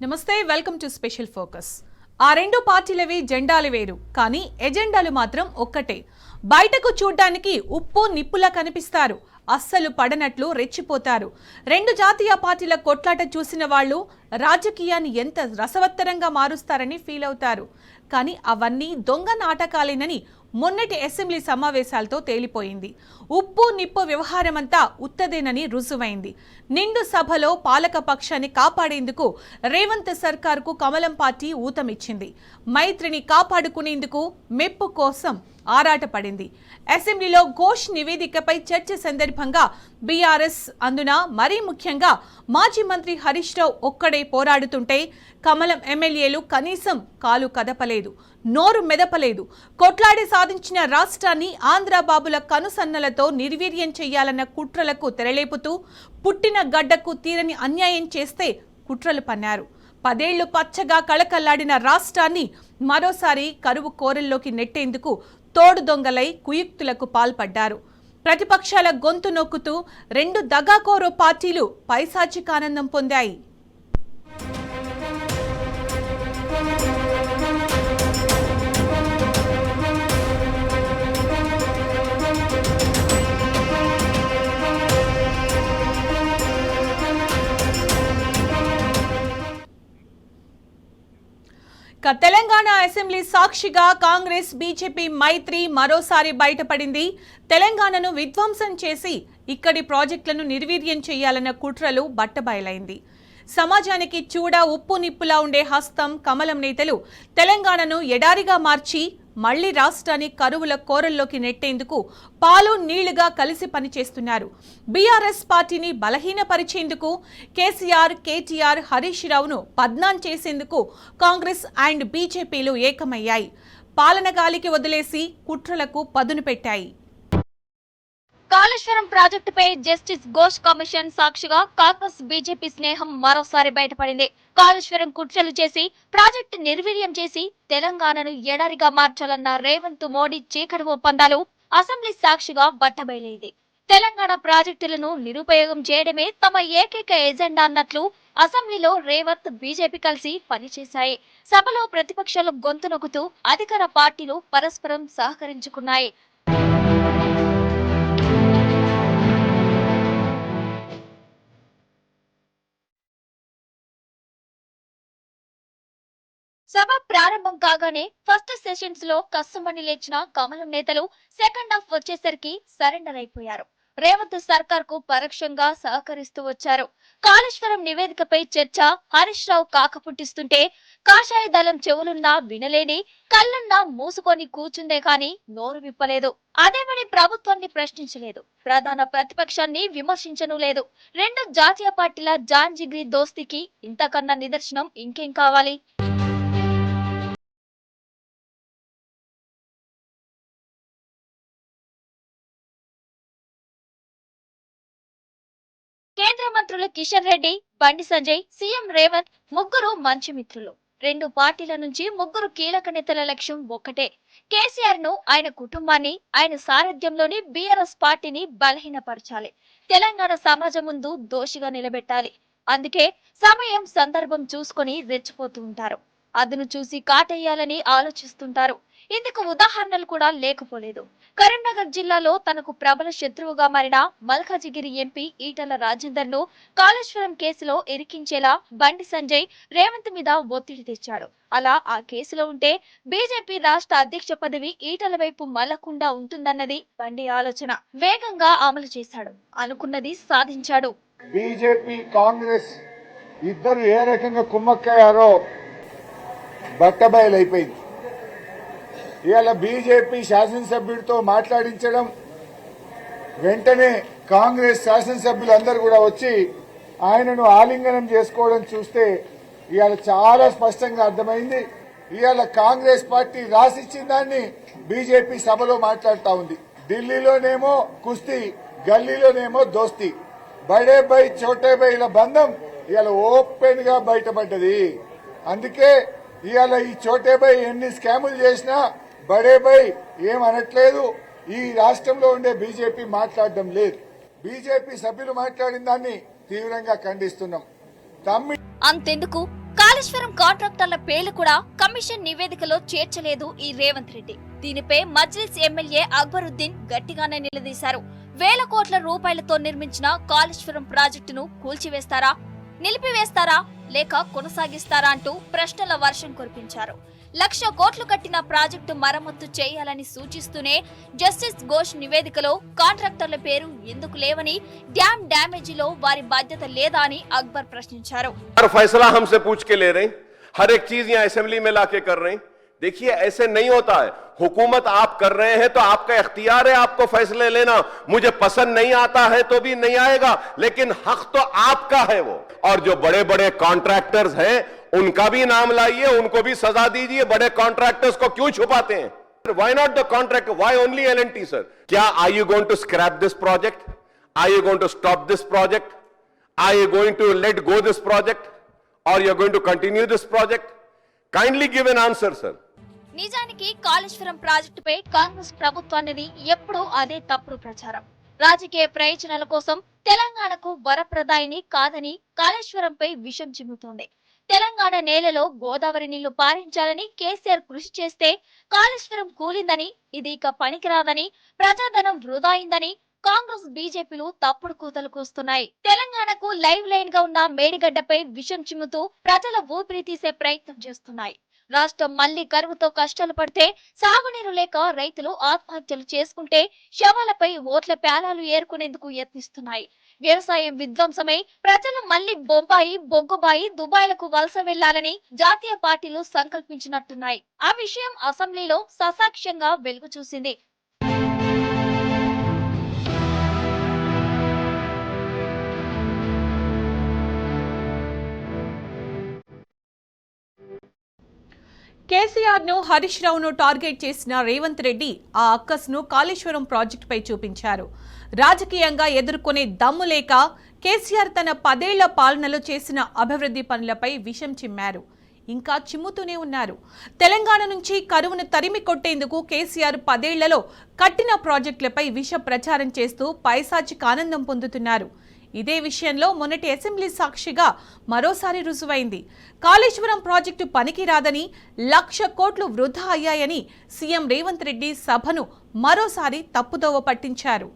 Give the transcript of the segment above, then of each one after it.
నమస్తే, welcome to special focus. ఆ రెండు పార్టీలవి జెండాలు వేరు, కానీ ఎజెండాలు మాత్రం ఒక్కటే. బయటకు చూడ్డానికి ఉప్పు నిప్పులా కనిపిస్తారు, అస్సలు పడనట్లు రెచ్చిపోతారు. రెండు జాతీయ పార్టీల కొట్లాట చూసిన వాళ్ళు రాజకీయాన్ని ఎంత రసవత్తరంగా మారుస్తారని ఫీల్ అవుతారు. కానీ అవన్నీ దొంగ నాటకాలేనని మొన్నటి అసెంబ్లీ సమావేశాలతో తేలిపోయింది. ఉప్పు నిప్పు వ్యవహారమంతా ఉత్తదేనని రుజువైంది. నిండు సభలో పాలక పక్షాన్ని కాపాడేందుకు రేవంత్ సర్కార్కు కమలం పార్టీ ఊతమిచ్చింది. మైత్రిని కాపాడుకునేందుకు మెప్పు కోసం ఆరాటపడింది. అసెంబ్లీలో ఘోష్ నివేదికపై చర్చ సందర్భంగా బీఆర్ఎస్, అందున మరీ ముఖ్యంగా మాజీ మంత్రి హరీష్ రావు ఒక్కడే పోరాడుతుంటే కమలం ఎమ్మెల్యేలు కనీసం కాలు కదపలేదు, నోరు మెదపలేదు. కొట్లాడి సాధించిన రాష్ట్రాన్ని ఆంధ్రబాబుల కనుసన్నలతో నిర్వీర్యం చేయాలన్న కుట్రలకు తెరలేపుతూ పుట్టిన గడ్డకు తీరని అన్యాయం చేస్తే కుట్రలు పన్నారు. 10 ఏళ్లు పచ్చగా కళకళ్లాడిన రాష్ట్రాన్ని మరోసారి కరువు కోరల్లోకి నెట్టేందుకు తోడు దొంగలై కుయుక్తులకు పాల్పడ్డారు. ప్రతిపక్షాల గొంతు నొక్కుతూ రెండు దగాకోరు పార్టీలు పైశాచికానందం పొందాయి. తెలంగాణ అసెంబ్లీ సాక్షిగా కాంగ్రెస్ బీజేపీ మైత్రి మరోసారి బయటపడింది. తెలంగాణను విధ్వంసం చేసి ఇక్కడి ప్రాజెక్టులను నిర్వీర్యం చేయాలన్న కుట్రలు బట్టబయలైంది. సమాజానికి చూడ ఉప్పు నిప్పులా ఉండే హస్తం కమలం నేతలు తెలంగాణను ఎడారిగా మార్చి మళ్లీ రాష్ట్రాన్ని కరువుల కోరల్లోకి నెట్టేందుకు పాలు నీళ్లుగా కలిసి పనిచేస్తున్నారు. బీఆర్ఎస్ పార్టీని బలహీనపరిచేందుకు కేసీఆర్, కేటీఆర్, హరీష్ రావును బద్నాం చేసేందుకు కాంగ్రెస్ అండ్ బీజేపీలు ఏకమయ్యాయి. పాలన గాలికి వదిలేసి కుట్రలకు పదును పెట్టాయి. కాళేశ్వరం ప్రాజెక్టుపై జస్టిస్ ఘోష్ కమిషన్ సాక్షిగా కాంగ్రెస్ బీజేపీ స్నేహం మరోసారి బయటపడింది. కాళేశ్వరం కుట్రలు చేసి ప్రాజెక్టు నిర్వీర్యం చేసి తెలంగాణను ఎడారిగా మార్చాలన్న రేవంత్ మోడీ చీకటి ఒప్పందాలు అసెంబ్లీ సాక్షిగా బట్టబయలైంది. తెలంగాణ ప్రాజెక్టులను నిరుపయోగం చేయడమే తమ ఏకైక ఎజెండా అన్నట్లు అసెంబ్లీలో రేవంత్, బీజేపీ కలిసి పనిచేశాయి. సభలో ప్రతిపక్షాలు గొంతు నొక్కుతూ అధికార పార్టీలు పరస్పరం సహకరించుకున్నాయి. సభ ప్రారంభం కాగానే ఫస్ట్ సెషన్స్ లో కష్టమని లేచిన కమలం నేతలు సెకండ్ హాఫ్ వచ్చేసరికి సరెండర్ అయిపోయారు. రేవంత్ సర్కార్ కు పరోక్షంగా సహకరిస్తూ వచ్చారు. కాళేశ్వరం నివేదికపై చర్చ హరీష్ రావు కాకపుట్టిస్తుంటే కాషాయ దళం చెవులున్నా వినలేని, కళ్ళున్నా మూసుకొని కూర్చుందే కాని నోరు విప్పలేదు. అదేమని ప్రభుత్వాన్ని ప్రశ్నించలేదు, ప్రధాన ప్రతిపక్షాన్ని విమర్శించను లేదు. రెండు జాతీయ పార్టీల జాన్ జిగ్రీ దోస్తీకి ఇంతకన్నా నిదర్శనం ఇంకేం కావాలి? కేంద్ర మంత్రులు కిషన్ రెడ్డి, బండి సంజయ్, సీఎం రేవంత్ ముగ్గురు మంచి మిత్రులు. రెండు పార్టీల నుంచి ముగ్గురు కీలక నేతల లక్ష్యం ఒక్కటే. కేసీఆర్ ను, ఆయన కుటుంబాన్ని, ఆయన సారథ్యంలోని బీఆర్ఎస్ పార్టీని బలహీనపరచాలి. తెలంగాణ సమాజం ముందు దోషిగా నిలబెట్టాలి. అందుకే సమయం, సందర్భం చూసుకొని రెచ్చిపోతూ ఉంటారు. అదును చూసి కాటేయాలని ఆలోచిస్తుంటారు. ఇందుకు ఉదాహరణలు కూడా లేకపోలేదు. కరీంనగర్ జిల్లాలో తనకు ప్రబల శత్రువుగా మారిన మల్కాజిగిరి ఎంపీ ఈటల రాజేందర్ ను కాళేశ్వరం కేసులో ఇరికించేలా బండి సంజయ్ రేవంత్ మీద ఒత్తిడి తెచ్చాడు. అలా ఆ కేసులో ఉంటే బీజేపీ రాష్ట్ర అధ్యక్ష పదవి ఈటల వైపు మళ్లకుండా ఉంటుందన్నది బండి ఆలోచన. వేగంగా అమలు చేశాడు, అనుకున్నది సాధించాడు. బీజేపీ, కాంగ్రెస్ ఇద్దరు ఏ రకంగా కుమ్మక్కయ్యారో బట్టబయలైపోయింది. ఇవాళ బీజేపీ శాసనసభ్యుడితో మాట్లాడించడం, వెంటనే కాంగ్రెస్ శాసనసభ్యులందరూ కూడా వచ్చి ఆయనను ఆలింగనం చేసుకోవడం చూస్తే ఇవాళ చాలా స్పష్టంగా అర్థమైంది. ఇవాళ కాంగ్రెస్ పార్టీ రాసిచ్చిన దాన్ని బీజేపీ సభలో మాట్లాడుతూ ఉంది. ఢిల్లీలోనేమో కుస్తీ, గల్లీలోనేమో దోస్తీ. బడే బై చోటే బైల బంధం ఇవాళ ఓపెన్ గా బయటపడ్డది. అందుకే ఇవాళ ఈ చోటే బై ఎన్ని స్కాములు చేసినా బడే బై ఏమనట్లేదు. ఈ రాష్ట్రంలో ఉండే బీజేపీ మాట్లాడడం లేదు. బీజేపీ సభ్యులు మాట్లాడిన దాన్ని తీవ్రంగా ఖండిస్తున్నాం. అంతెందుకు కాళేశ్వరం కాంట్రాక్టర్ల పేర్లు కూడా కమిషన్ నివేదికలో చేర్చలేదు ఈ రేవంత్ రెడ్డి. దీనిపై మజ్లిస్ ఎమ్మెల్యే అక్బరుద్దీన్ గట్టిగానే నిలదీశారు. వేల కోట్ల రూపాయలతో నిర్మించిన కాళేశ్వరం ప్రాజెక్టును కూల్చివేస్తారా, నిలిపివేస్తారా లేక కొనసాగిస్తారా అంటూ ప్రశ్నల వర్షం కురిపించారు. 1,00,000 కోట్లు కట్టిన ప్రాజెక్టు మరమ్మతు చేయాలని సూచిస్తూనే జస్టిస్ ఘోష్ నివేదికలో కాంట్రాక్టర్ల పేరు ఎందుకు లేవని, డ్యామ్ డ్యామేజీలో వారి బాధ్యత లేదా అని అక్బర్ ప్రశ్నించారు. फैसला हमसे पूछ के ले रहे हैं, हर एक चीज यहाँ असेंबली में लाके कर रहे हैं। देखिए ऐसे नहीं होता है। हुकूमत आप कर रहे हैं तो आपका इख्तियार है आपको फैसले लेना। मुझे पसंद नहीं आता है तो भी नहीं आएगा, लेकिन हक तो आपका है वो। और जो बड़े बड़े कॉन्ट्रैक्टर्स हैं उनका भी नाम लाइए, उनको भी सजा दीजिए। बड़े कॉन्ट्रैक्टर्स को क्यों छुपाते हैं? Why not the contractor? Why only L&T, sir? क्या are you going to scrap this project? Are you going to stop this project? Are you going to let go this project? Or you are going to continue this project? Kindly give an answer, sir. నిజానికి కాళేశ్వరం ప్రాజెక్టుపై కాంగ్రెస్ ప్రభుత్వానికి ఎప్పుడూ అదే తప్పుడు ప్రచారం. రాజకీయ ప్రయోజనాల కోసం తెలంగాణకు వరప్రదాయిని కాదని కాళేశ్వరంపై విషం చిమ్ముతోంది. తెలంగాణ నేలలో గోదావరి నీళ్లు పారించాలని కేసీఆర్ కృషి చేస్తే కాళేశ్వరం కూలిందని, ఇది ఇక పనికిరాదని, ప్రజాధనం వృధా అయిందని కాంగ్రెస్ బీజేపీలు తప్పుడు కూతలు కూస్తున్నాయి. తెలంగాణకు లైవ్ లైన్ గా ఉన్న మేడిగడ్డపై విషం చిమ్ముతూ ప్రజల ఊపిరి తీసే ప్రయత్నం చేస్తున్నాయి. రాష్ట్రం మళ్లీ కరువుతో కష్టాలు పడితే, సాగునీరు లేక రైతులు ఆత్మహత్యలు చేసుకుంటే శవాలపై ఓట్ల ప్యాలాలు ఏరుకునేందుకు యత్నిస్తున్నాయి. వ్యవసాయం విధ్వంసమై ప్రజలు మళ్లీ బొంబాయి, బొగ్గుబాయి, దుబాయ్లకు వలస వెళ్లాలని జాతీయ పార్టీలు సంకల్పించినట్టున్నాయి. ఆ విషయం అసెంబ్లీలో ససాక్ష్యంగా వెలుగు చూసింది. కేసీఆర్ ను, హరీష్ రావును టార్గెట్ చేసిన రేవంత్ రెడ్డి ఆ అక్కస్ను కాళేశ్వరం ప్రాజెక్టుపై చూపించారు. రాజకీయంగా ఎదుర్కొనే దమ్ము లేక కేసీఆర్ తన 10 ఏళ్ల పాలనలో చేసిన అభివృద్ధి పనులపై విషం చిమ్మారు. ఇంకా చిమ్ముతూనే ఉన్నారు. తెలంగాణ నుంచి కరువును తరిమి కొట్టేందుకు కేసీఆర్ 10 ఏళ్లలో కట్టిన ప్రాజెక్టులపై విష ప్రచారం చేస్తూ పైశాచిక ఆనందం పొందుతున్నారు. ఇదే విషయంలో మొన్నటి అసెంబ్లీ సాక్షిగా మరోసారి రుజువైంది. కాళేశ్వరం ప్రాజెక్టు పనికిరాదని, 1,00,000 కోట్లు వృధా అయ్యాయని సీఎం రేవంత్ రెడ్డి సభను మరోసారి తప్పుదోవ పట్టించారు.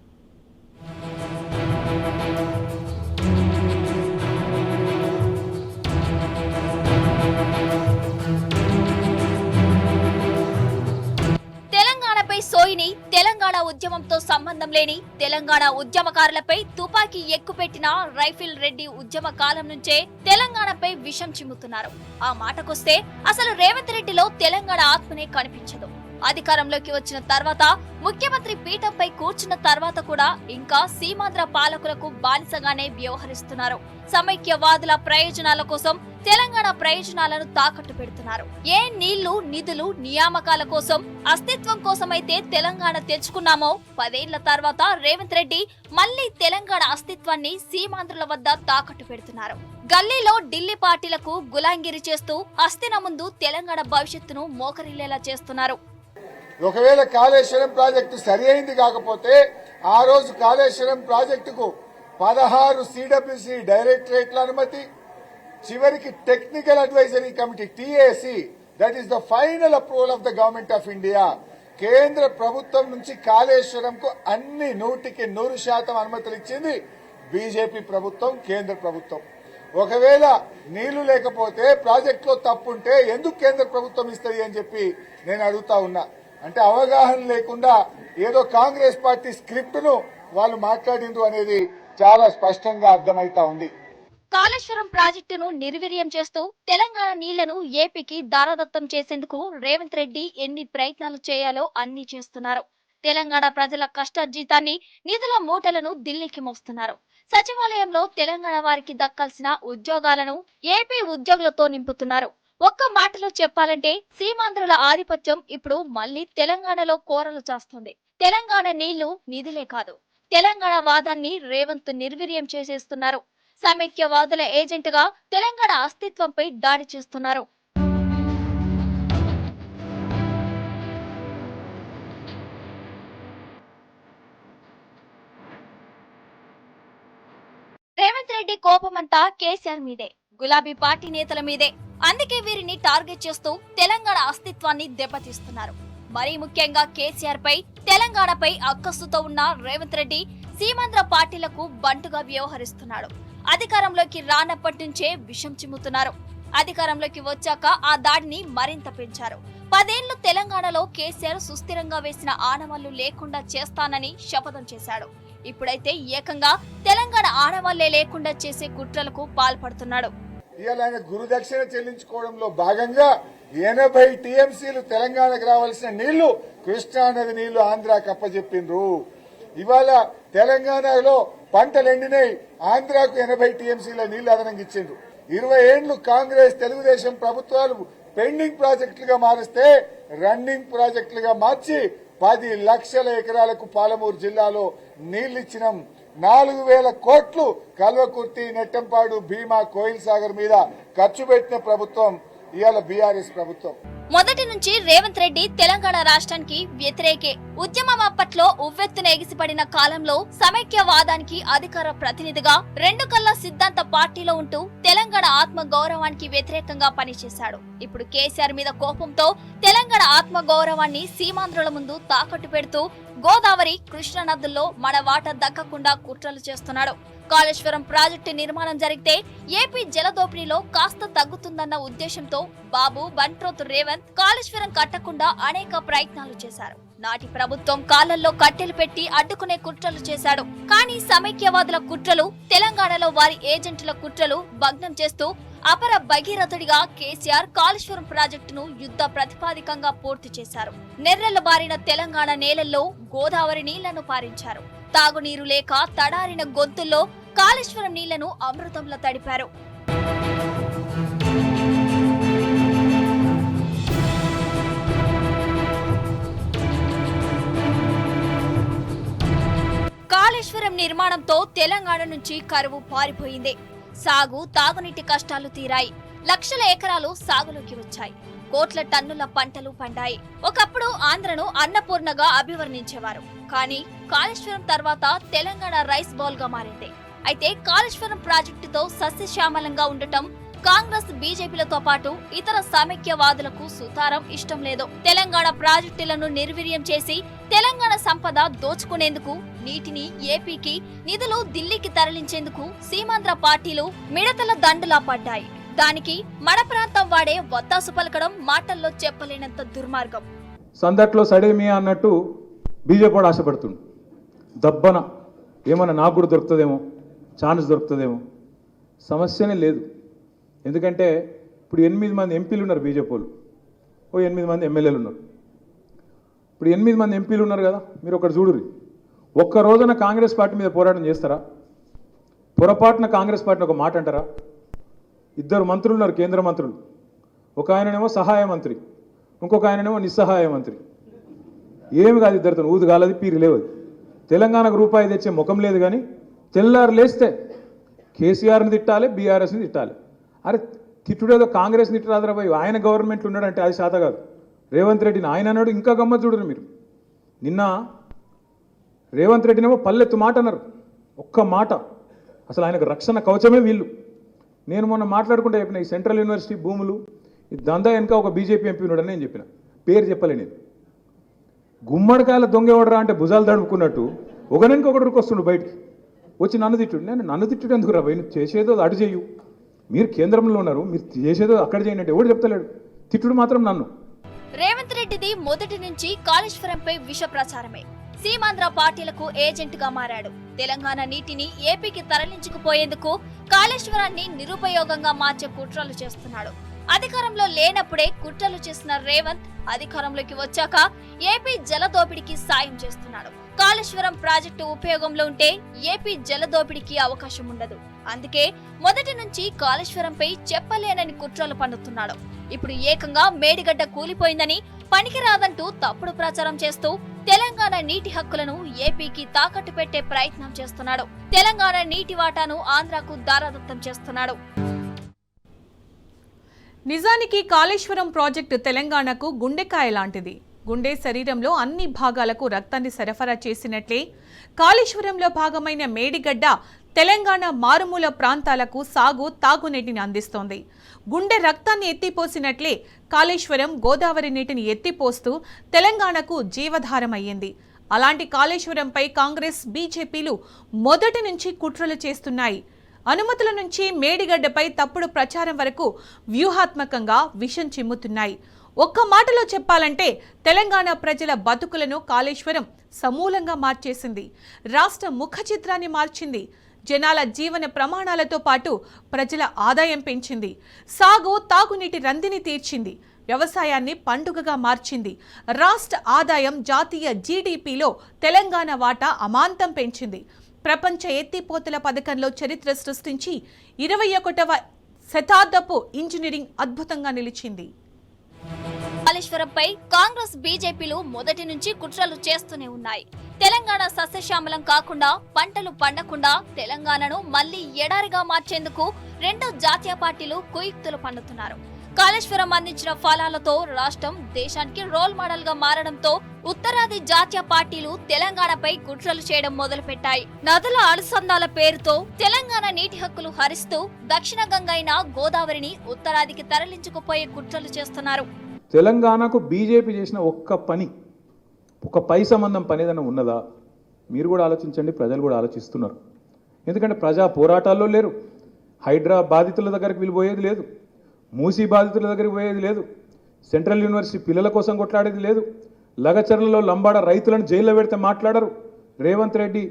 సోయిని, తెలంగాణ ఉద్యమంతో సంబంధం లేని తెలంగాణ ఉద్యమకారులపై తుపాకీ ఎక్కుపెట్టిన రైఫిల్ రెడ్డి ఉద్యమ కాలం నుంచే తెలంగాణపై విషం చిమ్ముతున్నారు. ఆ మాటకొస్తే అసలు రేవంత్ రెడ్డిలో తెలంగాణ ఆత్మనే కనిపించదు. అధికారంలోకి వచ్చిన తర్వాత, ముఖ్యమంత్రి పీఠంపై కూర్చున్న తర్వాత కూడా ఇంకా సీమాంధ్ర పాలకులకు బానిసగానే వ్యవహరిస్తున్నారు. సమైక్యవాదుల ప్రయోజనాల కోసం తెలంగాణ ప్రయోజనాలను తాకట్టు పెడుతున్నారు. ఏ నీళ్లు, నిధులు, నియామకాల కోసం, అస్తిత్వం కోసమైతే తెలంగాణ తెచ్చుకున్నామో 10 ఏళ్ల తర్వాత రేవంత్ రెడ్డి మళ్లీ తెలంగాణ అస్తిత్వాన్ని సీమాంధ్రుల వద్ద తాకట్టు పెడుతున్నారు. గల్లీలో ఢిల్లీ పార్టీలకు గులాంగిరి చేస్తూ హస్తిన ముందు తెలంగాణ భవిష్యత్తును మోకరిల్లేలా చేస్తున్నారు. ఒకవేళ కాళేశ్వరం ప్రాజెక్టు సరి అయింది కాకపోతే ఆ రోజు కాళేశ్వరం ప్రాజెక్టుకు 16 సిడబ్ల్యూసి డైరెక్టరేట్ల అనుమతి, చివరికి technical advisory committee TAC, that is the final approval of the government of India. కేంద్ర ప్రభుత్వం నుంచి కాళేశ్వరంకు అన్ని 100% అనుమతులు ఇచ్చింది బీజేపీ ప్రభుత్వం, కేంద్ర ప్రభుత్వం. ఒకవేళ నీళ్లు లేకపోతే, ప్రాజెక్టులో తప్పుంటే ఎందుకు కేంద్ర ప్రభుత్వం ఇస్తుంది అని చెప్పి నేను అడుగుతా ఉన్నా. అంటే అవగాహన లేకుండా ఏదో కాంగ్రెస్ పార్టీ స్క్రిప్ట్ ను వాళ్ళు మాట్లాడిండ్రు అనేది చాలా స్పష్టంగా అర్థమైతా ఉంది. కాళేశ్వరం ప్రాజెక్టును నిర్వీర్యం చేస్తూ తెలంగాణ నీళ్లను ఏపీకి దారదత్తం చేసేందుకు రేవంత్ రెడ్డి ఎన్ని ప్రయత్నాలు చేయాలో అన్ని చేస్తున్నారు. తెలంగాణ ప్రజల కష్టార్జితాన్ని, నిధుల మూటలను ఢిల్లీకి మోస్తున్నారు. సచివాలయంలో తెలంగాణ వారికి దక్కాల్సిన ఉద్యోగాలను ఏపీ ఉద్యోగులతో నింపుతున్నారు. ఒక్క మాటలో చెప్పాలంటే సీమాంధ్రుల ఆధిపత్యం ఇప్పుడు మళ్లీ తెలంగాణలో కోరలు చాస్తుంది. తెలంగాణ నీళ్లు, నిధులే కాదు, తెలంగాణ వాదాన్ని రేవంత్ నిర్వీర్యం చేసేస్తున్నారు. సమైక్యవాదుల ఏజెంట్గా తెలంగాణ అస్తిత్వంపై దాడి చేస్తున్నారు. రేవంత్ రెడ్డి కోపమంతా కేసీఆర్ మీదే, గులాబీ పార్టీ నేతల మీదే. అందుకే వీరిని టార్గెట్ చేస్తూ తెలంగాణ అస్తిత్వాన్ని దెబ్బతీస్తున్నారు. మరీ ముఖ్యంగా కేసీఆర్ పై, తెలంగాణపై అక్కస్సుతో ఉన్న రేవంత్ రెడ్డి సీమాంధ్ర పార్టీలకు బంటుగా వ్యవహరిస్తున్నాడు. అధికారంలోకి రానప్పటి నుంచే విషం చిమ్ముతున్నారు. అధికారంలోకి వచ్చాక ఆ దాడిని మరింత పెంచారు. 10 ఏళ్లు తెలంగాణలో కేసీఆర్ సుస్థిరంగా వేసిన ఆనవాళ్లు లేకుండా చేస్తానని శపథం చేశాడు. ఇప్పుడైతే ఏకంగా తెలంగాణ ఆనవాళ్లే లేకుండా చేసే కుట్రలకు పాల్పడుతున్నాడు. ఇవాళ ఆయన గురుదక్షిణ చెల్లించుకోవడంలో భాగంగా 80 టీఎంసీలు తెలంగాణకు రావాల్సిన నీళ్లు కృష్ణానది నీళ్లు ఆంధ్రాకు అప్పచెప్పిండ్రు. ఇవాళ తెలంగాణలో పంటలు ఎండినాయి, ఆంధ్రాకు 80 టీఎంసీల నీళ్లు అదనంగా ఇచ్చిండ్రు. 20 ఏళ్లు కాంగ్రెస్ తెలుగుదేశం ప్రభుత్వాలు పెండింగ్ ప్రాజెక్టులుగా మారిస్తే రన్నింగ్ ప్రాజెక్టులుగా మార్చి 10 లక్షల ఎకరాలకు పాలమూరు జిల్లాలో నీళ్లిచ్చినాం. 4,000 కోట్లు కల్వకుర్తి, నెట్టంపాడు, భీమా, కోయిల్ సాగర్ మీద ఖర్చు పెట్టిన ప్రభుత్వం ఇవాళ బీఆర్ఎస్ ప్రభుత్వం. మొదటి నుంచి రేవంత్ రెడ్డి తెలంగాణ రాష్ట్రానికి వ్యతిరేకే. ఉద్యమం అప్పట్లో ఉవ్వెత్తున ఎగిసిపడిన కాలంలో సమైక్యవాదానికి అధికార ప్రతినిధిగా 2 కళ్ళ సిద్ధాంత పార్టీలో ఉంటూ తెలంగాణ ఆత్మ గౌరవానికి వ్యతిరేకంగా పనిచేశాడు. ఇప్పుడు కేసీఆర్ మీద కోపంతో తెలంగాణ ఆత్మ గౌరవాన్ని సీమాంధ్రుల ముందు తాకట్టు పెడుతూ గోదావరి, కృష్ణా నదుల్లో మన వాటా దక్కకుండా కుట్రలు చేస్తున్నాడు. కాళేశ్వరం ప్రాజెక్టు నిర్మాణం జరిగితే ఏపీ జలదోపిడీలో కాస్త తగ్గుతుందన్న ఉద్దేశంతో బాబు బంట్రోతు రేవంత్ కాళేశ్వరం కట్టకుండా అనేక ప్రయత్నాలు చేశారు. నాటి ప్రభుత్వం కాళ్లల్లో కట్టెలు పెట్టి అడ్డుకునే కుట్రలు చేశాడు. కానీ సమైక్యవాదుల కుట్రలు, తెలంగాణలో వారి ఏజెంట్ల కుట్రలు భగ్నం చేస్తూ అపర భగీరథుడిగా కేసీఆర్ కాళేశ్వరం ప్రాజెక్టును యుద్ధ ప్రతిపాదికంగా పూర్తి చేశారు. నెర్రెల బారిన తెలంగాణ నేలల్లో గోదావరి నీళ్లను పారించారు. తాగునీరు లేక తడారిన గొంతుల్లో కాళేశ్వరం నీళ్లను అమృతంలా తడిపారు. కాళేశ్వరం నిర్మాణంతో తెలంగాణ నుంచి కరువు పారిపోయింది. సాగు, తాగునీటి కష్టాలు తీరాయి. లక్షల ఎకరాలు సాగులోకి వచ్చాయి. కోట్ల టన్నుల పంటలు పండాయి. ఒకప్పుడు ఆంధ్రను అన్నపూర్ణగా అభివర్ణించేవారు. కానీ కాళేశ్వరం తర్వాత తెలంగాణ రైస్ బౌల్ గా మారింది. అయితే కాళేశ్వరం ప్రాజెక్టుతో సస్యశ్యామలంగా ఉండటం కాంగ్రెస్, బీజేపీలతో పాటు ఇతర సమైక్యవాదులకు సుతారం ఇష్టం లేదు. తెలంగాణ ప్రాజెక్టులను నిర్వీర్యం చేసి తెలంగాణ సంపద దోచుకునేందుకు, నీటిని ఏపీకి, నిధులు ఢిల్లీకి తరలించేందుకు సీమాంధ్ర పార్టీలు మిడతల దండులా పడ్డాయి. దానికి మన ప్రాంతం వాడే వత్తాసు పలకడం మాటల్లో చెప్పలేనంత దుర్మార్గం. సందట్లో సడేమియా అన్నట్టు బీజేపీ ఆశపడుతుంది. దబ్బన ఏమన్నా నాకు కూడా దొరుకుతుందేమో, ఛాన్స్ దొరుకుతుందేమో. సమస్యనే లేదు. ఎందుకంటే ఇప్పుడు 8 మంది ఎంపీలు ఉన్నారు బీజేపీ వాళ్ళు, 8 మంది ఎమ్మెల్యేలు ఉన్నారు. ఇప్పుడు 8 మంది ఎంపీలు ఉన్నారు కదా, మీరు ఒకటి చూడుర్రి. ఒక్క రోజున కాంగ్రెస్ పార్టీ మీద పోరాటం చేస్తారా? పొరపాటున కాంగ్రెస్ పార్టీని ఒక మాట అంటారా? 2 మంత్రులు ఉన్నారు, కేంద్ర మంత్రులు. ఒక ఆయననేమో సహాయ మంత్రి, ఇంకొక ఆయననేమో నిస్సహాయ మంత్రి. ఏమి కాదు, 2తో ఊదు కాలది, పీరి లేవది. తెలంగాణకు రూపాయి తెచ్చే ముఖం లేదు. కానీ తెల్లారు లేస్తే కేసీఆర్ని తిట్టాలి, బీఆర్ఎస్ని తిట్టాలి. అరే తిట్టుడేదో కాంగ్రెస్ని తిట్టరాదరా పోయి, ఆయన గవర్నమెంట్లో ఉన్నాడంటే అది శాత కాదు. రేవంత్ రెడ్డిని ఆయన అన్నాడు. ఇంకా గమ్మత్ చూడరు మీరు. నిన్న రేవంత్ రెడ్డినేమో పల్లెత్తు మాట అన్నారు. ఒక్క మాట. అసలు ఆయనకు రక్షణ కవచమే వీళ్ళు. నేను మొన్న మాట్లాడుకుంటే చెప్పిన, ఈ సెంట్రల్ యూనివర్సిటీ భూములు ఈ దందా వెనుక ఒక బీజేపీ ఎంపీ ఉన్నాడని నేను చెప్పిన. పేరు చెప్పలే నేను. గుమ్మడికాయల దొంగ ఎవడరా అంటే భుజాలు తడుపుకున్నట్టు ఒకరికి ఒకటి వస్తుండు బయటికి వచ్చి నన్ను తిట్టుడు. నన్ను తిట్టుడు ఎందుకు రా, నువ్వు చేసేదో అటు చేయు. మీరు కేంద్రంలో ఉన్నారు, మీరు చేసేదో అక్కడ చేయండి అంటే ఎవడు చెప్తలేడు. తిట్టుడు మాత్రం నన్ను. రేవంత్ రెడ్డిది మొదటి నుంచి కాళేశ్వరంపై విష ప్రచారమే. సీమాంధ్ర పార్టీలకు ఏజెంట్ గా మారాడు. తెలంగాణ నీటిని ఏపీకి తరలించుకుపోయేందుకు కాళేశ్వరాన్ని నిరుపయోగంగా మార్చే కుట్రలు చేస్తున్నాడు. అధికారంలో లేనప్పుడే కుట్రలు చేసిన రేవంత్ అధికారంలోకి వచ్చాక ఏపీ జలదోపిడికి సాయం చేస్తున్నాడు. కాళేశ్వరం ప్రాజెక్టు ఉపయోగంలో ఉంటే ఏపీ జలదోపిడికి అవకాశం ఉండదు. అందుకే మొదటి నుంచి కాళేశ్వరంపై చెప్పలేనని కుట్రలు పన్నుతున్నాడు. ఇప్పుడు ఏకంగా మేడిగడ్డ కూలిపోయిందని, పనికిరాదంటూ తప్పుడు ప్రచారం చేస్తూ తెలంగాణ నీటి హక్కులను ఏపీకి తాకట్టు పెట్టే ప్రయత్నం చేస్తున్నాడు. తెలంగాణ నీటి వాటాను ఆంధ్రాకు దారాదత్తం చేస్తున్నాడు. నిజానికి కాళేశ్వరం ప్రాజెక్టు తెలంగాణకు గుండెకాయ లాంటిది. గుండె శరీరంలో అన్ని భాగాలకు రక్తాన్ని సరఫరా చేసినట్లే కాళేశ్వరంలో భాగమైన మేడిగడ్డ తెలంగాణ మారుమూల ప్రాంతాలకు సాగు తాగునీటిని అందిస్తోంది. గుండె రక్తాన్ని ఎత్తిపోసినట్లే కాళేశ్వరం గోదావరి నీటిని ఎత్తిపోస్తూ తెలంగాణకు జీవధారమయ్యింది. అలాంటి కాళేశ్వరంపై కాంగ్రెస్, బీజేపీలు మొదటి నుంచి కుట్రలు చేస్తున్నాయి. అనుమతుల నుంచి మేడిగడ్డపై తప్పుడు ప్రచారం వరకు వ్యూహాత్మకంగా విషం చిమ్ముతున్నాయి. ఒక్క మాటలో చెప్పాలంటే తెలంగాణ ప్రజల బతుకులను కాళేశ్వరం సమూలంగా మార్చేసింది. రాష్ట్ర ముఖ చిత్రాన్ని మార్చింది. జనాల జీవన ప్రమాణాలతో పాటు ప్రజల ఆదాయం పెంచింది. సాగు తాగునీటి రందిని తీర్చింది. వ్యవసాయాన్ని పండుగగా మార్చింది. రాష్ట్ర ఆదాయం జాతీయ జీడీపీలో తెలంగాణ వాటా అమాంతం పెంచింది. ప్రపంచ ఎత్తిపోతల పథకంలో చరిత్ర సృష్టించి 21వ శతాబ్దపు ఇంజనీరింగ్ అద్భుతంగా నిలిచింది. కాళేశ్వరంపై కాంగ్రెస్, బీజేపీలు మొదటి నుంచి కుట్రలు చేస్తూనే ఉన్నాయి. తెలంగాణ సస్యశ్యామలం కాకుండా, పంటలు పండకుండా తెలంగాణను మళ్లీ ఎడారిగా మార్చేందుకు రెండు జాతీయ పార్టీలు కుయుక్తులు పన్నుతున్నారు. కాళేశ్వరం అందించిన ఫలాలతో రాష్ట్రం దేశానికి రోల్ మోడల్ గా మారడంతో ఉత్తరాది జాతీయ పార్టీలు తెలంగాణపై కుట్రలు చేయడం మొదలుపెట్టాయి. నదుల అనుసంధాల పేరుతో తెలంగాణ నీటి హక్కులు హరిస్తూ దక్షిణ గంగ అయిన గోదావరిని ఉత్తరాదికి తరలించుకుపోయే కుట్రలు చేస్తున్నారు. తెలంగాణకు బీజేపీ చేసిన ఒక పై సంబంధం పని ఏదైనా ఉన్నదా? మీరు కూడా ఆలోచించండి, ప్రజలు కూడా ఆలోచిస్తున్నారు. ఎందుకంటే ప్రజా పోరాటాల్లో లేరు. హైడ్రా బాధితుల దగ్గరికి వీళ్ళు పోయేది లేదు. మూసీ బాధితుల దగ్గరికి పోయేది లేదు. సెంట్రల్ యూనివర్సిటీ పిల్లల కోసం కొట్లాడేది లేదు. లగచర్లలో లంబాడ రైతులను జైల్లో పెడితే మాట్లాడరు. రేవంత్ రెడ్డి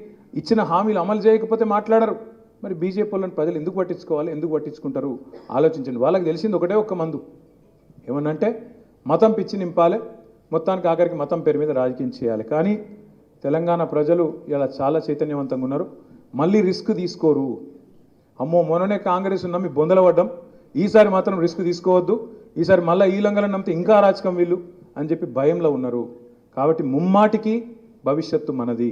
ఇచ్చిన హామీలు అమలు చేయకపోతే మాట్లాడరు. మరి బీజేపీ వాళ్ళని ప్రజలు ఎందుకు పట్టించుకోవాలి, ఎందుకు పట్టించుకుంటారు? ఆలోచించండి. వాళ్ళకి తెలిసింది ఒకటే ఒక్క మందు, ఏమన్నంటే మతం పిచ్చి నింపాలి, మొత్తానికి ఆఖరికి మతం పేరు మీద రాజకీయం చేయాలి. కానీ తెలంగాణ ప్రజలు ఇలా చాలా చైతన్యవంతంగా ఉన్నారు. మళ్ళీ రిస్క్ తీసుకోరు. అమ్మో మొన్ననే కాంగ్రెస్ నమ్మి బొందల పడ్డం, ఈసారి మాత్రం రిస్క్ తీసుకోవద్దు, ఈసారి మళ్ళీ ఈ లంగలను నమ్మితే ఇంకా రాజకం వీళ్ళు అని చెప్పి భయంలో ఉన్నారు. కాబట్టి ముమ్మాటికి భవిష్యత్తు మనది.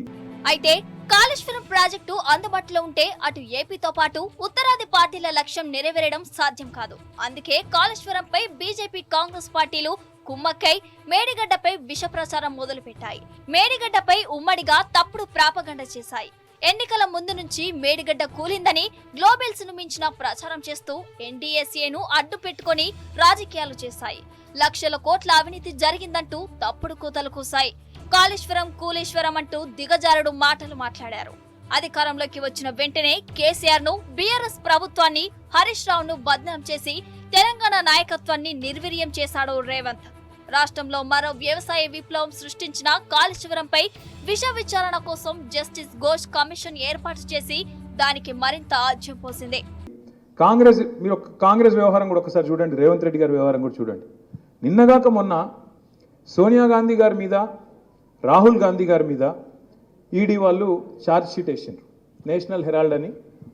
అయితే కాళేశ్వరం ప్రాజెక్టు అందుబాటులో ఉంటే అటు ఏపీతో పాటు ఉత్తరాది పార్టీల లక్ష్యం నెరవేరడం సాధ్యం కాదు. అందుకే కాళేశ్వరంపై బీజేపీ, కాంగ్రెస్ పార్టీలు కుమ్మక్కై మేడిగడ్డపై విష ప్రచారం మొదలుపెట్టాయి. మేడిగడ్డపై ఉమ్మడిగా తప్పుడు ప్రాపగండ చేశాయి. ఎన్నికల ముందు నుంచి మేడిగడ్డ కూలిందని, గ్లోబల్స్ ను మించిన ప్రచారం చేస్తూ ఎన్డీఏసీను అడ్డు పెట్టుకుని రాజకీయాలు చేశాయి. లక్షల కోట్ల అవినీతి జరిగిందంటూ తప్పుడు కూతలు కూశాయి. కాళేశ్వరం కూలేశ్వరం అంటూ దిగజారుడు మాటలు మాట్లాడారు. అధికారంలోకి వచ్చిన వెంటనే కేసీఆర్ ను, బీఆర్ఎస్ ప్రభుత్వాన్ని, హరీష్ రావును బద్నాం చేసి తెలంగాణ నాయకత్వాన్ని నిర్వీర్యం చేశాడు రేవంత్. రాష్ట్రంలో మరో వ్యవసాయ విప్లవం సృష్టించిన కాళేశ్వరంపై విష విచారణ కోసం జస్టిస్ ఘోష్ కమిషన్ ఏర్పాటు చేసి దానికి మరింత ఆజ్యం పోసింది. కాంగ్రెస్ వ్యవహారం కూడా ఒకసారి చూడండి, రేవంత్ రెడ్డి గారి వ్యవహారం కూడా చూడండి. నిన్నగాక మొన్న సోనియా గాంధీ గారి మీద, రాహుల్ గాంధీ గారి మీద ఈడీ వాళ్ళు ఛార్జ్ షీట్ వేసిండ్రు. నేషనల్ హెరాల్డ్ అని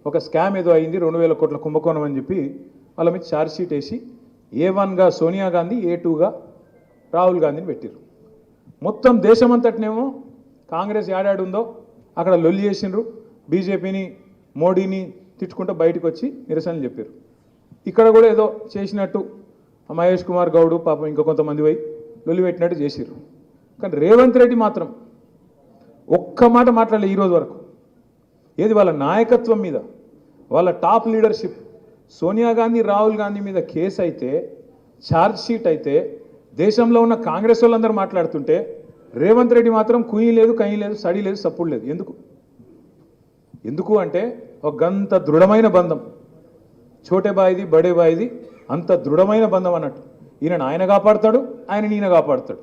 ఒక స్కామ్ ఏదో అయింది, 2000 కోట్ల కుంభకోణం అని చెప్పి వాళ్ళ మీద ఛార్జ్ షీట్ వేసి A1గా సోనియా గాంధీ, A2గా రాహుల్ గాంధీని పెట్టిరు. మొత్తం దేశమంతటినేమో కాంగ్రెస్ ఏడాడు ఉందో అక్కడ లొల్లి చేసిండ్రు. బీజేపీని, మోడీని తిట్టుకుంటూ బయటకు వచ్చి నిరసనలు చెప్పారు. ఇక్కడ కూడా ఏదో చేసినట్టు మహేష్ కుమార్ గౌడ్ పాపం ఇంకా కొంతమంది పోయి లొల్లి పెట్టినట్టు చేసిర్రు. కానీ రేవంత్ రెడ్డి మాత్రం ఒక్క మాట మాట్లాడలే ఈరోజు వరకు. ఏది వాళ్ళ నాయకత్వం మీద, వాళ్ళ టాప్ లీడర్షిప్, సోనియా గాంధీ, రాహుల్ గాంధీ మీద కేసు అయితే, ఛార్జ్ షీట్ అయితే, దేశంలో ఉన్న కాంగ్రెస్ వాళ్ళందరూ మాట్లాడుతుంటే రేవంత్ రెడ్డి మాత్రం కుయ్యి లేదు, కయ్యి లేదు, సడి లేదు, సప్పుడు లేదు. ఎందుకు అంటే ఒక గంత దృఢమైన బంధం, చోటే బాయిది బడే బాయిది, అంత దృఢమైన బంధం అన్నట్టు. ఆయన కాపాడుతాడు, ఈయన కాపాడుతాడు.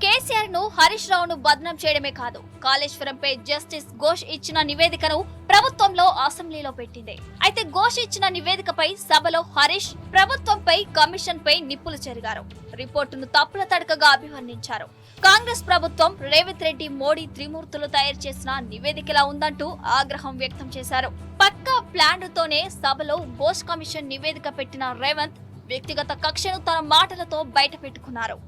కేసీఆర్ ను, హరీష్ రావును బద్నాం చేయడమే కాదు, కాళేశ్వరంపై జస్టిస్ ఘోష్ ఇచ్చిన నివేదికను ప్రభుత్వంలో అసెంబ్లీలో పెట్టింది. అయితే ఘోష్ ఇచ్చిన నివేదికపై సభలో హరీష్ ప్రభుత్వంపై, కమిషన్ పై నిప్పులు చెరిగారు. రిపోర్టును తప్పుల తడకగా అభివర్ణించారు. కాంగ్రెస్ ప్రభుత్వం, రేవంత్ రెడ్డి, మోడీ త్రిమూర్తులు తయారు చేసిన నివేదికలా ఉందంటూ ఆగ్రహం వ్యక్తం చేశారు. పక్కా ప్లాన్తోనే సభలో ఘోష్ కమిషన్ నివేదిక పెట్టిన రేవంత్ వ్యక్తిగత కక్షను తన మాటలతో బయట పెట్టుకున్నారు.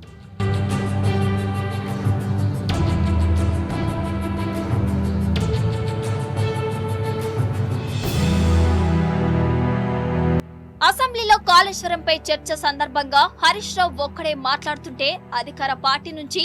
అసెంబ్లీలో కాళేశ్వరంపై చర్చ సందర్భంగా హరీష్ రావు ఒక్కడే మాట్లాడుతుంటే అధికార పార్టీ నుంచి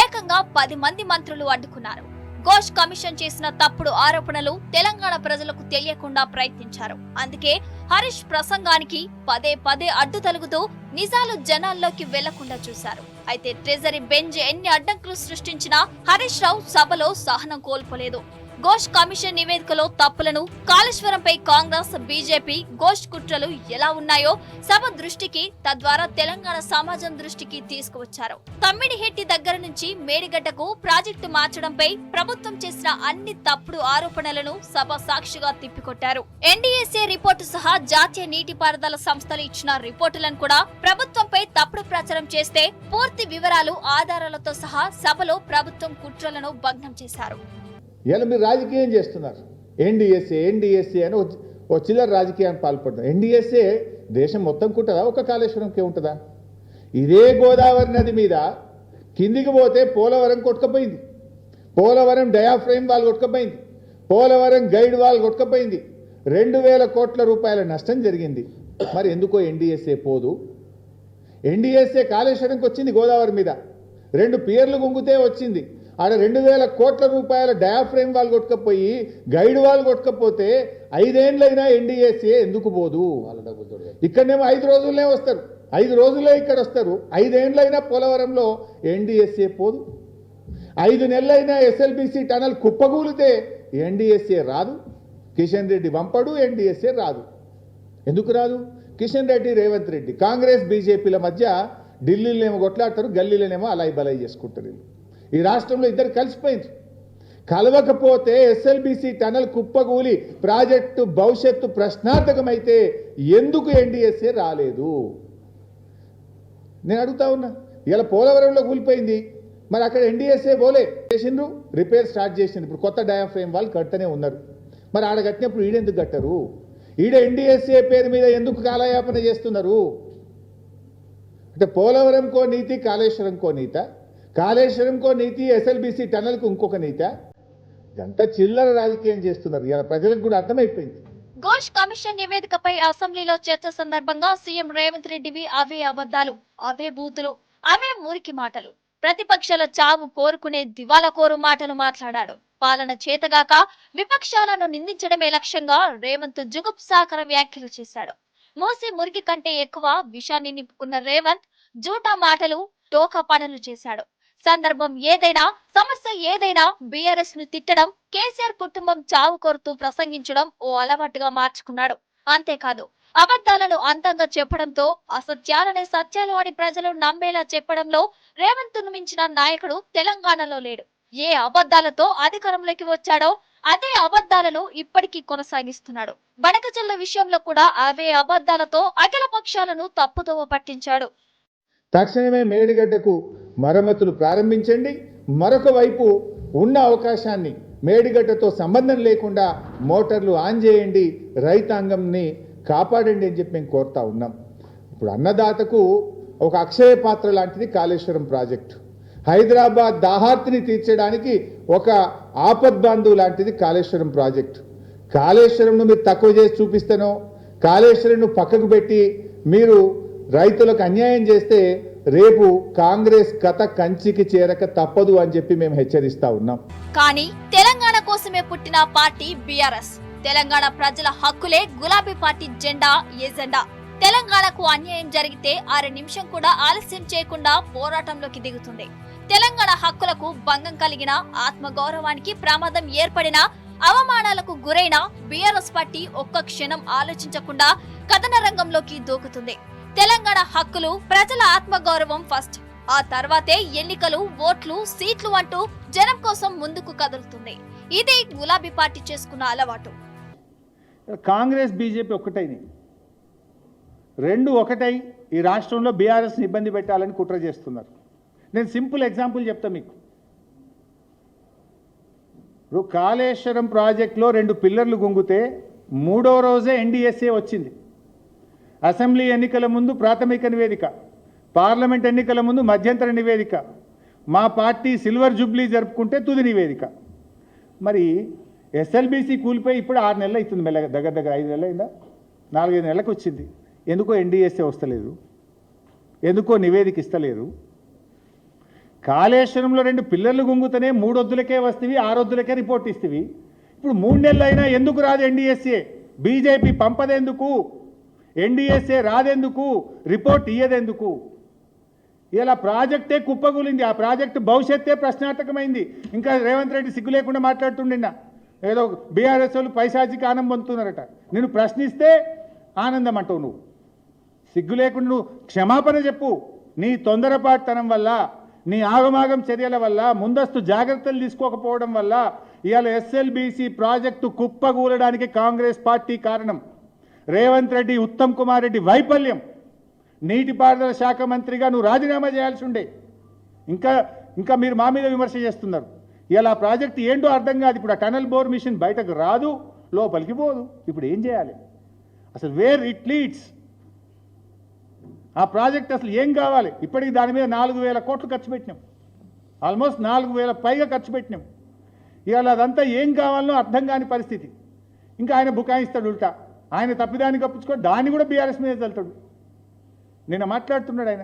ఏకంగా 10 మంది మంత్రులు అడ్డుకున్నారు. ఘోష్ కమిషన్ చేసిన తప్పుడు ఆరోపణలు తెలంగాణ ప్రజలకు తెలియకుండా ప్రయత్నించారు. అందుకే హరీష్ ప్రసంగానికి పదే పదే అడ్డు తలుగుతూ నిజాలు జనాల్లోకి వెళ్లకుండా చూశారు. అయితే ట్రెజరీ బెంచ్ ఎన్ని అడ్డంకులు సృష్టించినా హరీష్ రావు సభలో సహనం కోల్పోలేదు. ఘోష్ కమిషన్ నివేదికలో తప్పులను, కాళేశ్వరంపై కాంగ్రెస్, బీజేపీ, ఘోష్ కుట్రలు ఎలా ఉన్నాయో సభ దృష్టికి, తద్వారా తెలంగాణ సమాజం దృష్టికి తీసుకువచ్చారు. తమ్మిడిహెట్టి దగ్గర నుంచి మేడిగడ్డకు ప్రాజెక్టు మార్చడంపై ప్రభుత్వం చేసిన అన్ని తప్పుడు ఆరోపణలను సభ సాక్షిగా తిప్పికొట్టారు. ఎన్డీఎస్ఏ రిపోర్టు సహా జాతీయ నీటిపారుదల సంస్థలు ఇచ్చిన రిపోర్టులను కూడా ప్రభుత్వంపై తప్పుడు ప్రచారం చేస్తే పూర్తి వివరాలు, ఆధారాలతో సహా సభలో ప్రభుత్వం కుట్రలను భగ్నం చేశారు. ఇలా మీరు రాజకీయం చేస్తున్నారు. ఎన్డీఎస్ఏ అని ఓ చిల్లర రాజకీయాన్ని పాల్పడుతున్నారు. ఎన్డీఎస్ఏ దేశం మొత్తం ఉంటుందా, ఒక కాళేశ్వరంకే ఉంటుందా? ఇదే గోదావరి నది మీద కిందికి పోతే పోలవరం కొట్టుకపోయింది, పోలవరం డయాఫ్రేమ్ వాల్ కొట్టుకపోయింది, పోలవరం గైడ్ వాల్ కొట్టుకపోయింది, 2000 కోట్ల రూపాయల నష్టం జరిగింది. మరి ఎందుకో ఎన్డీఎస్ఏ పోదు? ఎన్డీఎస్ఏ కాళేశ్వరంకి వచ్చింది గోదావరి మీద, 2 పియర్లు గుంగితే వచ్చింది. ఆడ 2000 కోట్ల రూపాయల డయాఫ్రేమ్ వాల్ కొట్టుకపోయి గైడ్ వాల్ కొట్టుకపోతే 5 ఏళ్ళైనా ఎన్డీఎస్ఏ ఎందుకు పోదు? ఇక్కడనేమో 5 రోజుల్లోనే వస్తారు, 5 రోజుల్లో ఇక్కడ వస్తారు. 5 ఏళ్ళైనా పోలవరంలో ఎన్డీఎస్ఏ పోదు. 5 నెలలైనా ఎస్ఎల్బీసీ టనల్ కుప్పగూలితే ఎన్డీఎస్ఏ రాదు. కిషన్ రెడ్డి పంపడు, ఎన్డీఎస్ఏ రాదు. ఎందుకు రాదు? కిషన్ రెడ్డి, రేవంత్ రెడ్డి, కాంగ్రెస్ బీజేపీల మధ్య ఢిల్లీలోనేమో కొట్లాడతారు, గల్లీలోనేమో అలాయి బలాయి చేసుకుంటారు. ఈ రాష్ట్రంలో ఇద్దరు కలిసిపోయింది. కలవకపోతే ఎస్ఎల్బీసీ టనల్ కుప్పగూలి ప్రాజెక్టు భవిష్యత్తు ప్రశ్నార్థకమైతే ఎందుకు ఎన్డీఎస్ఏ రాలేదు? నేను అడుగుతా ఉన్నా. ఇలా పోలవరంలో కూలిపోయింది, మరి అక్కడ ఎన్డీఎస్ఏ పోలే, చేసిండ్రు, రిపేర్ స్టార్ట్ చేసిండ్రు. ఇప్పుడు కొత్త డయాఫ్రేమ్ వాళ్ళు కట్టనే ఉన్నారు. మరి ఆడ కట్టినప్పుడు ఈడెందుకు కట్టరు? ఈడ ఎన్డీఎస్ఏ పేరు మీద ఎందుకు కాలయాపన చేస్తున్నారు? అంటే పోలవరంకో నీతి, కాళేశ్వరంకో నీత, కాళేశ్వరంకో నీతి, ఎస్ఎల్బీసీ టనల్కు ఇంకొక నీత. ఇదంతా చిల్లర రాజకీయం చేస్తున్నారు. ఇలా ప్రజలకు కూడా అర్థమైపోయింది. ఘోష్ కమిషన్ నివేదికపై అసెంబ్లీలో చర్చ సందర్భంగా సీఎం రేవంత్ రెడ్డివి అవే అబద్ధాలు, అవే బూతులు, అవే మురికి మాటలు, ప్రతిపక్షాల చావు కోరుకునే దివాలాకోరు మాటలు మాట్లాడాడు. పాలన చేతగాక విపక్షాలను నిందించడమే లక్ష్యంగా రేవంత్ జుగుప్సాకర వ్యాఖ్యలు చేశాడు. మోసే మురికి కంటే ఎక్కువ విషాన్ని నింపుకున్న రేవంత్ జూటా మాటలు, టోకా పనులు చేశాడు. సందర్భం ఏదైనా, సమస్య ఏదైనా బీఆర్ఎస్ ను తిట్టడం, కేసీఆర్ కుటుంబం చావు కోరుతూ ప్రసంగించడం ఓ అలవాటుగా మార్చుకున్నాడు. అంతేకాదు, అబద్ధాలను అంతంగా చెప్పడంతో అసత్యాలనే సత్యాలు అని ప్రజలు నమ్మేలా చెప్పడంలో రేవంత్ ను మించిన నాయకుడు తెలంగాణలో లేడు. ఏ అబద్ధాలతో అధికారంలోకి వచ్చాడో అదే అబద్ధాలను ఇప్పటికీ కొనసాగిస్తున్నాడు. బనకచల్ల విషయంలో కూడా అవే అబద్ధాలతో అఖిల పక్షాలను తప్పుదోవ పట్టించాడు. తక్షణమే మేడిగడ్డకు మరమ్మతులు ప్రారంభించండి. మరొక వైపు ఉన్న అవకాశాన్ని మేడిగడ్డతో సంబంధం లేకుండా మోటార్లు ఆన్ చేయండి, రైతాంగంని కాపాడండి అని చెప్పి మేము కోరుతా ఉన్నాం. ఇప్పుడు అన్నదాతకు ఒక అక్షయ పాత్ర లాంటిది కాళేశ్వరం ప్రాజెక్టు. హైదరాబాద్ దాహార్తిని తీర్చడానికి ఒక ఆపద్బాంధు లాంటిది కాళేశ్వరం ప్రాజెక్టు. కాళేశ్వరంను మీరు తక్కువ చేసి చూపిస్తానో, కాళేశ్వరంను పక్కకు పెట్టి మీరు రైతులకు అన్యాయం చేస్తే రేపు కాంగ్రెస్ కథ కంచికి చేరక తప్పదు అని చెప్పి మేము హెచ్చరిస్తా ఉన్నాం. కానీ తెలంగాణ కోసమే పుట్టిన పార్టీ బీఆర్ఎస్. తెలంగాణ ప్రజల హక్కులే గులాబీ పార్టీ జెండా, ఎజెండా. తెలంగాణకు అన్యాయం జరిగితే 6 నిమిషం కూడా ఆలస్యం చేయకుండా పోరాటంలోకి దిగుతుంది. తెలంగాణ హక్కులకు భంగం కలిగిన, ఆత్మగౌరవానికి ప్రమాదం ఏర్పడిన, అవమానాలకు గురైన బీఆర్ఎస్ పార్టీ ఒక్క క్షణం ఆలోచించకుండా కథన రంగంలోకి దూకుతుంది. తెలంగాణ హక్కులు, ప్రజల ఆత్మగౌరవం ఫస్ట్. ఆ తర్వాతే ఎన్నికలు, ఓట్లు, సీట్లు అంటూ జనం కోసం ముందుకు కదులుతుంది. ఇది గులాబీ పార్టీ చేసుకున్న అలవాటు. కాంగ్రెస్ బీజేపీ ఒక్కటైంది, 2 ఒకటై ఈ రాష్ట్రంలో బీఆర్ఎస్ని ఇబ్బంది పెట్టాలని కుట్ర చేస్తున్నారు. నేను సింపుల్ ఎగ్జాంపుల్ చెప్తా మీకు. ఇప్పుడు కాళేశ్వరం ప్రాజెక్టులో 2 పిల్లర్లు గుంగితే 3వ రోజే ఎన్డీఎస్ఏ వచ్చింది. అసెంబ్లీ ఎన్నికల ముందు ప్రాథమిక నివేదిక, పార్లమెంట్ ఎన్నికల ముందు మధ్యంతర నివేదిక, మా పార్టీ సిల్వర్ జూబ్లీ జరుపుకుంటే తుది నివేదిక. మరి ఎస్ఎల్బీసీ కూలిపోయి ఇప్పుడు 6 నెలలు అవుతుంది, మెల్లగా దగ్గర 5 నెలలు అయిందా, 4-5 నెలలకు వచ్చింది. ఎందుకో ఎన్డీఎస్ఏ వస్తలేదు, ఎందుకో నివేదిక ఇస్తలేదు. కాళేశ్వరంలో 2 పిల్లర్లు గుంగుతనే 3 వద్దులకే వస్తేవి 6 వద్దులకే రిపోర్ట్ ఇస్తేవి. ఇప్పుడు 3 నెలలు అయినా ఎందుకు రాదు ఎన్డీఎస్ఏ? బీజేపీ పంపదెందుకు? ఎన్డీఎస్ఏ రాదెందుకు? రిపోర్ట్ ఇయ్యదెందుకు? ఇలా ప్రాజెక్టే కుప్పగూలింది. ఆ ప్రాజెక్టు భవిష్యత్తే ప్రశ్నార్థకమైంది. ఇంకా రేవంత్ రెడ్డి సిగ్గు లేకుండా మాట్లాడుతుండినా ఏదో బీఆర్ఎస్ వాళ్ళు పైశాచికి ఆనందం పొందుతున్నారట. నేను ప్రశ్నిస్తే ఆనందం అంటావు. నువ్వు సిగ్గు లేకుండా నువ్వు క్షమాపణ చెప్పు. నీ తొందరపాటుతనం వల్ల, నీ ఆగమాగం చర్యల వల్ల, ముందస్తు జాగ్రత్తలు తీసుకోకపోవడం వల్ల ఇవాళ ఎస్ఎల్బీసీ ప్రాజెక్టు కుప్పగూలడానికి కాంగ్రెస్ పార్టీ కారణం. రేవంత్ రెడ్డి, ఉత్తమ్ కుమార్ రెడ్డి వైఫల్యం. నీటిపారుదల శాఖ మంత్రిగా నువ్వు రాజీనామా చేయాల్సి ఉండే. ఇంకా మీరు మా మీద విమర్శ చేస్తున్నారు. ఇలా ప్రాజెక్ట్ ఏంటో అర్థం కాదు. ఇప్పుడు ఆ టనల్ బోర్ మిషన్ బయటకు రాదు, లోపలికి పోదు. ఇప్పుడు ఏం చేయాలి? అసలు వేర్ ఇట్ లీడ్స్? ఆ ప్రాజెక్ట్ అసలు ఏం కావాలి? ఇప్పటికి దాని మీద 4,000 కోట్లు ఖర్చు పెట్టినాం. ఆల్మోస్ట్ 4,000 పైగా ఖర్చు పెట్టినాం. ఇవాళ అదంతా ఏం కావాలనో అర్థం కాని పరిస్థితి. ఇంకా ఆయన బుకాయిస్తాడు ఉల్టా. ఆయన తప్పిదాన్ని కప్పించుకో, దాన్ని కూడా బీఆర్ఎస్ మీద వెళ్తాడు. నిన్న మాట్లాడుతున్నాడు ఆయన.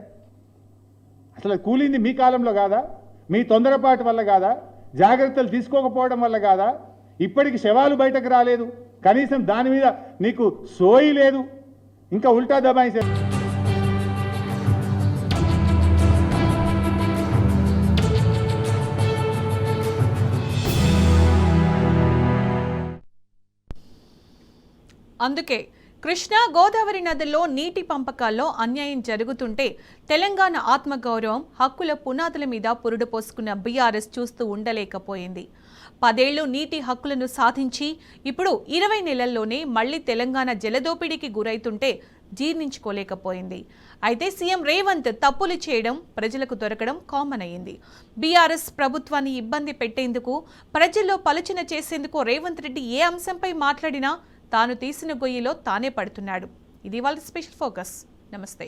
అసలు కూలింది మీ కాలంలో కాదా? మీ తొందరపాటు వల్ల కాదా? జాగ్రత్తలు తీసుకోకపోవడం వల్ల కాదా? ఇప్పటికి శవాలు బయటకు రాలేదు, కనీసం దాని మీద నీకు సోయి లేదు. ఇంకా ఉల్టా దబాయించారు. అందుకే కృష్ణా గోదావరి నదుల్లో నీటి పంపకాల్లో అన్యాయం జరుగుతుంటే తెలంగాణ ఆత్మగౌరవం, హక్కుల పునాదుల మీద పురుడు పోసుకున్న బీఆర్ఎస్ చూస్తూ ఉండలేకపోయింది. 10 ఏళ్లు నీటి హక్కులను సాధించి ఇప్పుడు 20 నెలల్లోనే మళ్లీ తెలంగాణ జలదోపిడీకి గురైతుంటే జీర్ణించుకోలేకపోయింది. అయితే సీఎం రేవంత్ తప్పులు చేయడం, ప్రజలకు దొరకడం కామన్ అయ్యింది. బీఆర్ఎస్ ప్రభుత్వాన్ని ఇబ్బంది పెట్టేందుకు, ప్రజల్లో పలుచన చేసేందుకు రేవంత్ రెడ్డి ఏ అంశంపై మాట్లాడినా తాను తీసిన గొయ్యిలో తానే పడుతున్నాడు. ఇది వాళ్ళ స్పెషల్ ఫోకస్. నమస్తే.